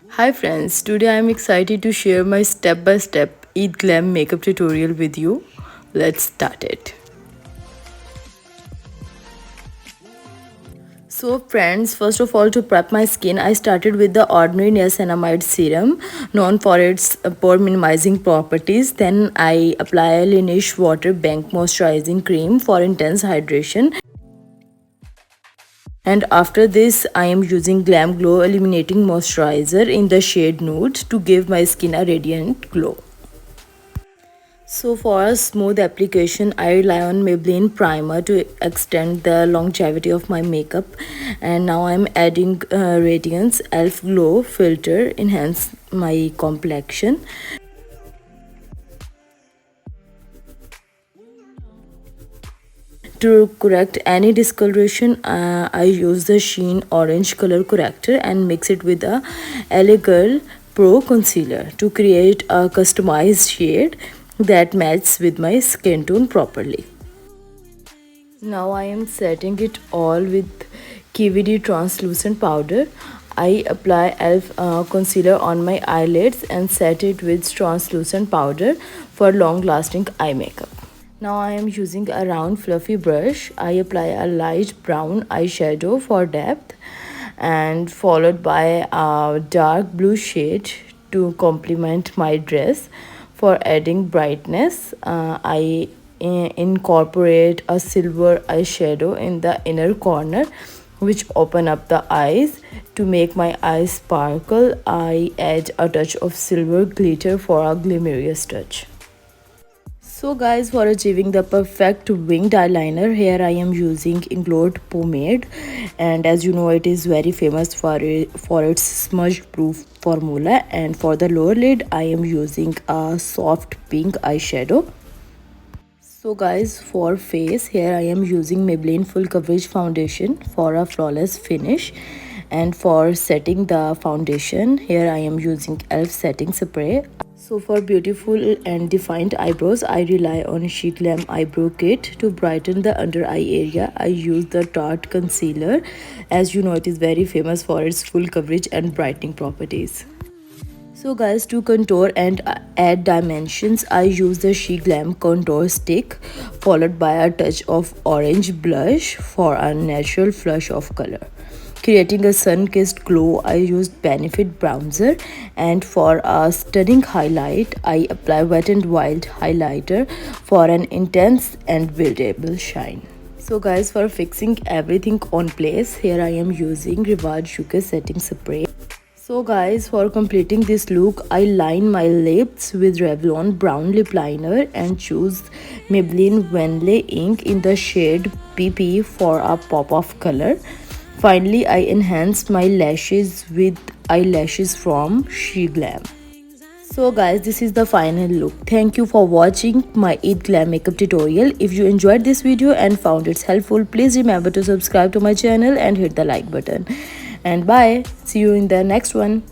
Hi friends, today I am excited to share my step-by-step Eat Glam makeup tutorial with you. Let's start it. So friends, first of all, to prep my skin, I started with the ordinary niacinamide serum known for its pore minimizing properties. Then I apply a Laneige Water Bank moisturizing cream for intense hydration. And after this, I am using Glam Glow Illuminating Moisturizer in the shade Nude to give my skin a radiant glow. So for a smooth application, I rely on Maybelline primer to extend the longevity of my makeup. And now I'm adding Radiance Elf Glow filter, enhance my complexion. To correct any discoloration, I use the Sheen Orange Color Corrector and mix it with a LA Girl Pro Concealer to create a customized shade that matches with my skin tone properly. Now I am setting it all with KVD translucent powder. I apply ELF concealer on my eyelids and set it with translucent powder for long lasting eye makeup. Now I am using a round fluffy brush. I apply a light brown eyeshadow for depth and followed by a dark blue shade to complement my dress. For adding brightness, I incorporate a silver eyeshadow in the inner corner which open up the eyes. To make my eyes sparkle, I add a touch of silver glitter for a glamorous touch. So guys, for achieving the perfect winged eyeliner, here I am using Inglot pomade, and as you know it is very famous for its smudge proof formula. And for the lower lid I am using a soft pink eyeshadow. So guys, for face, here I am using Maybelline full coverage foundation for a flawless finish. And for setting the foundation, here I am using ELF setting spray. So for beautiful and defined eyebrows, I rely on She Glam eyebrow kit. To brighten the under eye area, I use the Tarte concealer. As you know, it is very famous for its full coverage and brightening properties. So guys, to contour and add dimensions, I use the She Glam contour stick followed by a touch of orange blush for a natural flush of color. Creating a sun-kissed glow, I used Benefit bronzer, and for a stunning highlight, I apply Wet n Wild highlighter for an intense and buildable shine. So guys, for fixing everything on place, here I am using Reward Sugar setting spray. So guys, for completing this look, I line my lips with Revlon brown lip liner and choose Maybelline Vanilla ink in the shade PP for a pop of color. Finally, I enhanced my lashes with eyelashes from She Glam. So guys, this is the final look. Thank you for watching my Eat Glam makeup tutorial. If you enjoyed this video and found it helpful, please remember to subscribe to my channel and hit the like button. And bye. See you in the next one.